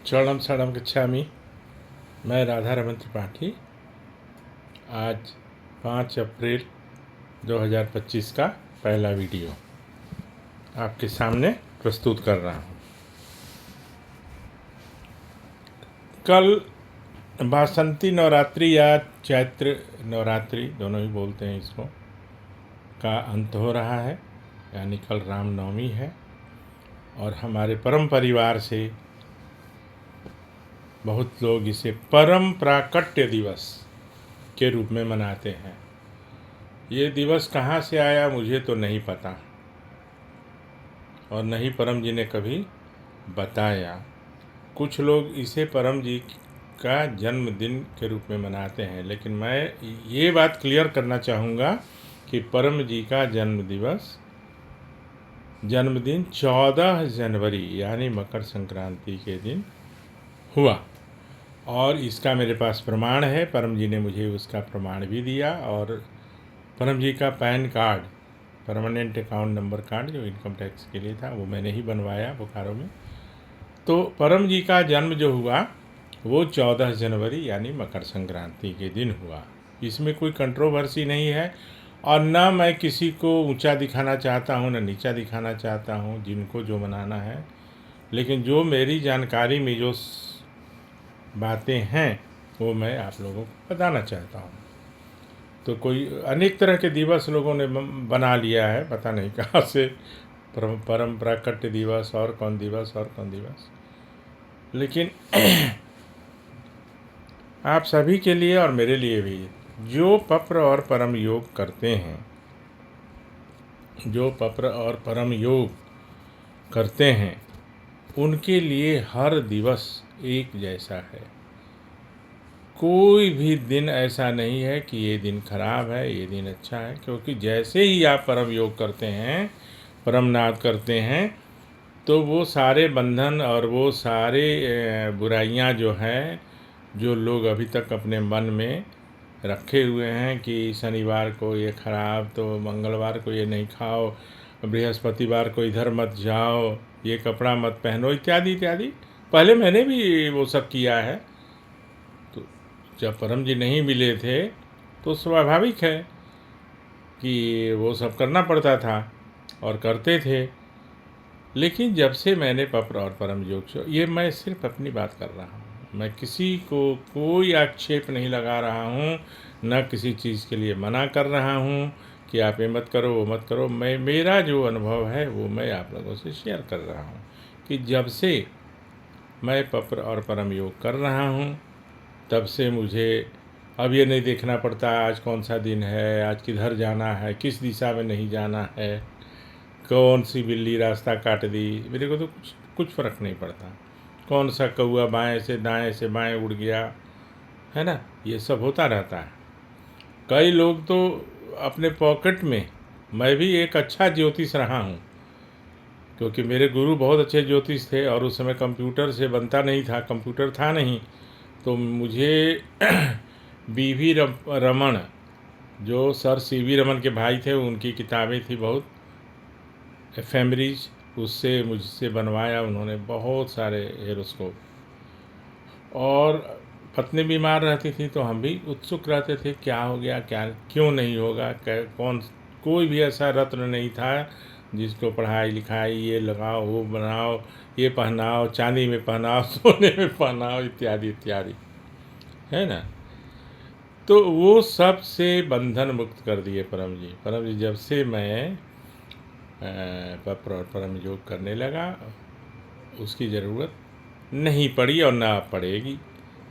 चरणम शरणम गच्छामि। मैं राधा रमन त्रिपाठी। आज 5 अप्रैल 2025 का पहला वीडियो आपके सामने प्रस्तुत कर रहा हूँ। कल वासंती नवरात्रि या चैत्र नवरात्रि, दोनों ही बोलते हैं इसको, का अंत हो रहा है, यानी कल रामनवमी है। और हमारे परम परिवार से बहुत लोग इसे परम प्राकट्य दिवस के रूप में मनाते हैं। ये दिवस कहाँ से आया मुझे तो नहीं पता, और नहीं परम जी ने कभी बताया। कुछ लोग इसे परम जी का जन्मदिन के रूप में मनाते हैं, लेकिन मैं ये बात क्लियर करना चाहूँगा कि परम जी का जन्मदिन 14 जनवरी यानी मकर संक्रांति के दिन हुआ, और इसका मेरे पास प्रमाण है। परम जी ने मुझे उसका प्रमाण भी दिया, और परम जी का pan card, permanent account number card, जो इनकम टैक्स के लिए था, वो मैंने ही बनवाया बोकारो में। तो परम जी का जन्म जो हुआ वो 14 जनवरी यानी मकर संक्रांति के दिन हुआ। इसमें कोई कंट्रोवर्सी नहीं है, और न मैं किसी को ऊंचा दिखाना चाहता हूं, न नीचा दिखाना चाहता हूं, जिनको जो मनाना है। लेकिन जो मेरी जानकारी में जो बातें हैं वो मैं आप लोगों को बताना चाहता हूँ। तो कोई अनेक तरह के दिवस लोगों ने बना लिया है, पता नहीं कहाँ से, परम प्राकट्य दिवस और कौन दिवस और कौन दिवस। लेकिन आप सभी के लिए और मेरे लिए भी, जो पप्र और परम योग करते हैं, जो पप्र और परम योग करते हैं, उनके लिए हर दिवस एक जैसा है। कोई भी दिन ऐसा नहीं है कि ये दिन खराब है, ये दिन अच्छा है, क्योंकि जैसे ही आप परम योग करते हैं, परम नाद करते हैं, तो वो सारे बंधन और वो सारे बुराइयां जो हैं, जो लोग अभी तक अपने मन में रखे हुए हैं कि शनिवार को ये खराब, तो मंगलवार को ये नहीं खाओ, बृहस्पतिवार को इधर मत जाओ, ये कपड़ा मत पहनो, इत्यादि इत्यादि, पहले मैंने भी वो सब किया है। तो जब परम जी नहीं मिले थे तो स्वाभाविक है कि वो सब करना पड़ता था और करते थे। लेकिन जब से मैंने पप्र और परम योग, ये मैं सिर्फ अपनी बात कर रहा हूँ, मैं किसी को कोई आक्षेप नहीं लगा रहा हूँ, न किसी चीज़ के लिए मना कर रहा हूँ कि आप ये मत करो वो मत करो। मेरा जो अनुभव है वो मैं आप लोगों से शेयर कर रहा हूँ कि जब से मैं पप्र और परम योग कर रहा हूँ, तब से मुझे अब ये नहीं देखना पड़ता आज कौन सा दिन है, आज किधर जाना है, किस दिशा में नहीं जाना है, कौन सी बिल्ली रास्ता काट दी, मेरे को तो कुछ फ़र्क नहीं पड़ता। कौन सा कौआ बाएं से दाएं से बाएं उड़ गया, है ना, ये सब होता रहता है। कई लोग तो अपने पॉकेट में, मैं भी एक अच्छा ज्योतिष रहा हूँ, क्योंकि मेरे गुरु बहुत अच्छे ज्योतिष थे, और उस समय कंप्यूटर से बनता नहीं था, कंप्यूटर था नहीं, तो मुझे बीवी रमन, जो सर सीवी रमन के भाई थे, उनकी किताबें थी बहुत, एफेमरीज, उससे मुझसे बनवाया उन्होंने बहुत सारे हेरोस्कोप। और पत्नी बीमार रहती थी तो हम भी उत्सुक रहते थे, क्या हो गया, क्या क्यों नहीं होगा, कोई भी ऐसा रत्न नहीं था जिसको पढ़ाई लिखाई, ये लगाओ वो बनाओ, ये पहनाओ, चांदी में पहनाओ, सोने में पहनाओ, इत्यादि इत्यादि, है ना। तो वो सब से बंधन मुक्त कर दिए परम जी। परम जी जब से मैं पप्र और परम योग करने लगा, उसकी ज़रूरत नहीं पड़ी और ना पड़ेगी।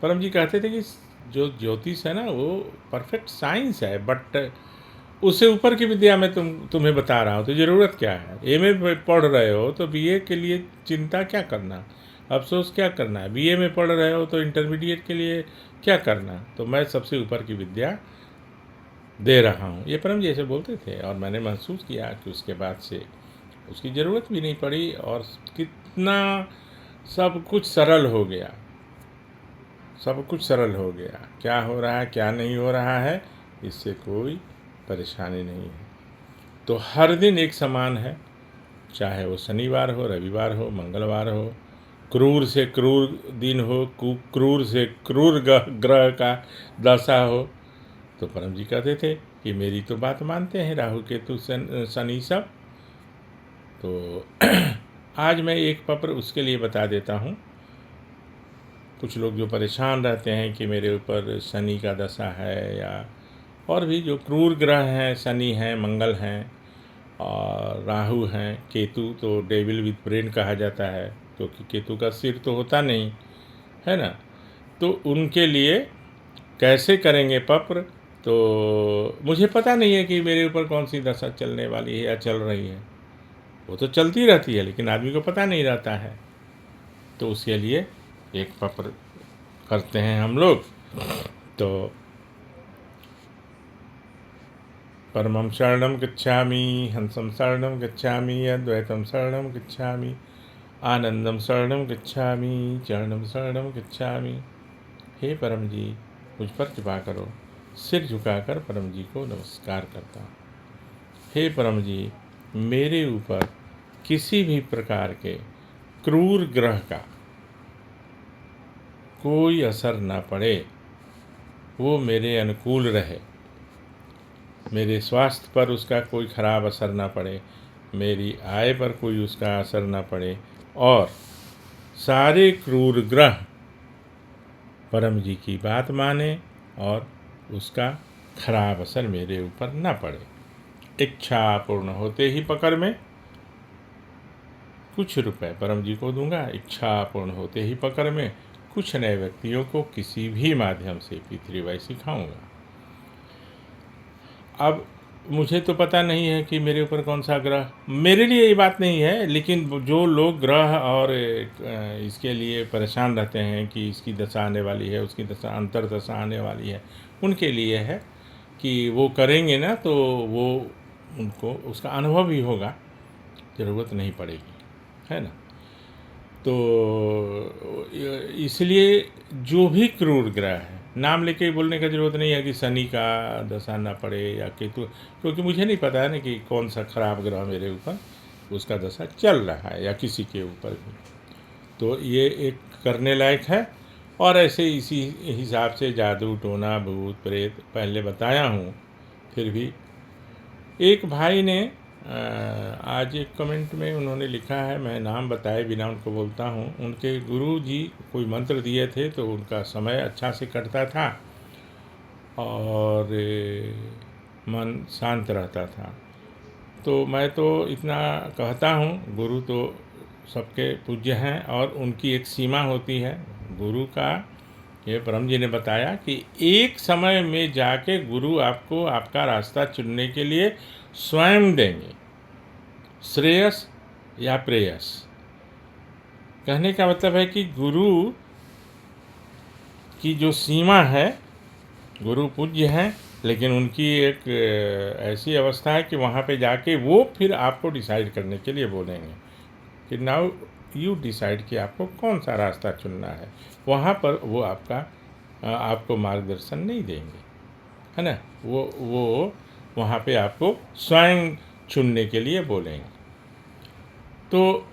परम जी कहते थे कि जो ज्योतिष है ना वो परफेक्ट साइंस है, बट उससे ऊपर की विद्या में तुम्हें बता रहा हूँ, तो ज़रूरत क्या है। एमए में पढ़ रहे हो तो बीए के लिए चिंता क्या करना, अफसोस क्या करना है। बीए में पढ़ रहे हो तो इंटरमीडिएट के लिए क्या करना। तो मैं सबसे ऊपर की विद्या दे रहा हूँ, ये परम जी ऐसे बोलते थे, और मैंने महसूस किया कि उसके बाद से उसकी ज़रूरत भी नहीं पड़ी, और कितना सब कुछ सरल हो गया, सब कुछ सरल हो गया। क्या हो रहा है क्या नहीं हो रहा है, इससे कोई परेशानी नहीं है। तो हर दिन एक समान है, चाहे वो शनिवार हो, रविवार हो, मंगलवार हो, क्रूर से क्रूर दिन हो, क्रूर से क्रूर ग्रह का दशा हो, तो परम जी कहते थे कि मेरी तो बात मानते हैं राहु केतु शनि सब। तो आज मैं एक पत्र उसके लिए बता देता हूँ। कुछ लोग जो परेशान रहते हैं कि मेरे ऊपर शनि का दशा है, या और भी जो क्रूर ग्रह हैं, शनि हैं, मंगल हैं और राहु हैं, केतु तो डेविल विद ब्रेन कहा जाता है, क्योंकि केतु का सिर तो होता नहीं है ना। तो उनके लिए कैसे करेंगे पत्र, तो मुझे पता नहीं है कि मेरे ऊपर कौन सी दशा चलने वाली है या चल रही है। वो तो चलती रहती है, लेकिन आदमी को पता नहीं रहता है। तो उसके लिए एक पत्र करते हैं हम लोग। तो परमं शरणं गच्छामि, हंसं शरणं गच्छामि, अद्वैतं शरणं गच्छामि, आनंदम शरणं गच्छामि, चरणं शरणं गच्छामि। हे परम जी, मुझ पर कृपा करो। सिर झुकाकर परम जी को नमस्कार करता हूँ। हे परम जी, मेरे ऊपर किसी भी प्रकार के क्रूर ग्रह का कोई असर ना पड़े, वो मेरे अनुकूल रहे। मेरे स्वास्थ्य पर उसका कोई खराब असर ना पड़े, मेरी आय पर कोई उसका असर ना पड़े, और सारे क्रूर ग्रह परम जी की बात माने और उसका खराब असर मेरे ऊपर ना पड़े। इच्छा पूर्ण होते ही पकड़ में कुछ रुपए परम जी को दूंगा। इच्छा पूर्ण होते ही पकड़ में कुछ नए व्यक्तियों को किसी भी माध्यम से पितृवाई सिखाऊंगा। अब मुझे तो पता नहीं है कि मेरे ऊपर कौन सा ग्रह, मेरे लिए ये बात नहीं है, लेकिन जो लोग ग्रह और इसके लिए परेशान रहते हैं कि इसकी दशा आने वाली है, उसकी दशा अंतर दशा आने वाली है, उनके लिए है कि वो करेंगे ना तो वो उनको उसका अनुभव ही होगा, ज़रूरत नहीं पड़ेगी, है ना। तो इसलिए जो भी क्रूर ग्रह है, नाम लेके बोलने का ज़रूरत नहीं है कि शनि का दशा ना पड़े या केतु, क्योंकि मुझे नहीं पता है ना कि कौन सा खराब ग्रह मेरे ऊपर उसका दशा चल रहा है या किसी के ऊपर भी। तो ये एक करने लायक है। और ऐसे इसी हिसाब से जादू टोना भूत प्रेत पहले बताया हूँ। फिर भी एक भाई ने आज एक कमेंट में उन्होंने लिखा है, मैं नाम बताए बिना उनको बोलता हूँ, उनके गुरु जी कोई मंत्र दिए थे तो उनका समय अच्छा से कटता था और मन शांत रहता था। तो मैं तो इतना कहता हूँ, गुरु तो सबके पूज्य हैं और उनकी एक सीमा होती है गुरु का। ये परम जी ने बताया कि एक समय में जाके गुरु आपको आपका रास्ता चुनने के लिए स्वयं देंगे, श्रेयस या प्रेयस। कहने का मतलब है कि गुरु की जो सीमा है, गुरु पूज्य हैं, लेकिन उनकी एक ऐसी अवस्था है कि वहाँ पे जाके वो फिर आपको डिसाइड करने के लिए बोलेंगे कि नाउ यू डिसाइड कि आपको कौन सा रास्ता चुनना है। वहाँ पर वो आपको मार्गदर्शन नहीं देंगे, है ना। वो वहाँ पे आपको स्वयं चुनने के लिए बोलेंगे। तो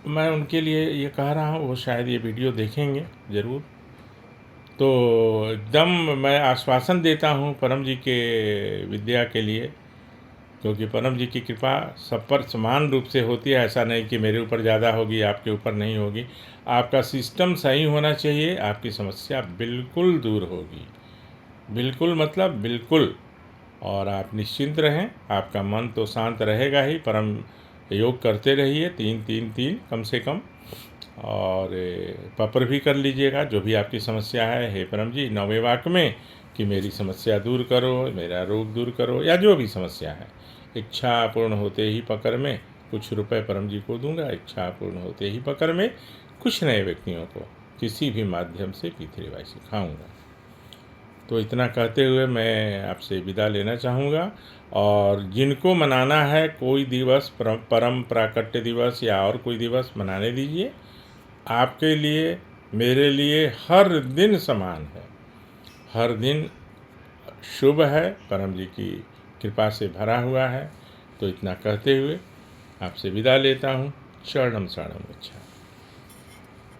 मैं उनके लिए ये कह रहा हूँ, वो शायद ये वीडियो देखेंगे ज़रूर। तो एकदम मैं आश्वासन देता हूँ परम जी के विद्या के लिए, क्योंकि परम जी की कृपा सब पर समान रूप से होती है। ऐसा नहीं कि मेरे ऊपर ज़्यादा होगी, आपके ऊपर नहीं होगी। आपका सिस्टम सही होना चाहिए, आपकी समस्या बिल्कुल दूर होगी। बिल्कुल मतलब बिल्कुल। और आप निश्चिंत रहें, आपका मन तो शांत रहेगा ही। परम योग करते रहिए 3-3-3 कम से कम, और पपर भी कर लीजिएगा जो भी आपकी समस्या है। हे परम जी 9वें वाक्य में कि मेरी समस्या दूर करो, मेरा रोग दूर करो, या जो भी समस्या है। इच्छा पूर्ण होते ही पकड़ में कुछ रुपए परम जी को दूंगा। इच्छा पूर्ण होते ही पकड़ में कुछ नए व्यक्तियों को किसी भी माध्यम से पितृवाई सिखाऊंगा। तो इतना कहते हुए मैं आपसे विदा लेना चाहूँगा। और जिनको मनाना है कोई दिवस, परम प्राकट्य दिवस या और कोई दिवस, मनाने दीजिए। आपके लिए मेरे लिए हर दिन समान है, हर दिन शुभ है, परम जी की कृपा से भरा हुआ है। तो इतना कहते हुए आपसे विदा लेता हूँ। शरणम शरणम गच्छामि।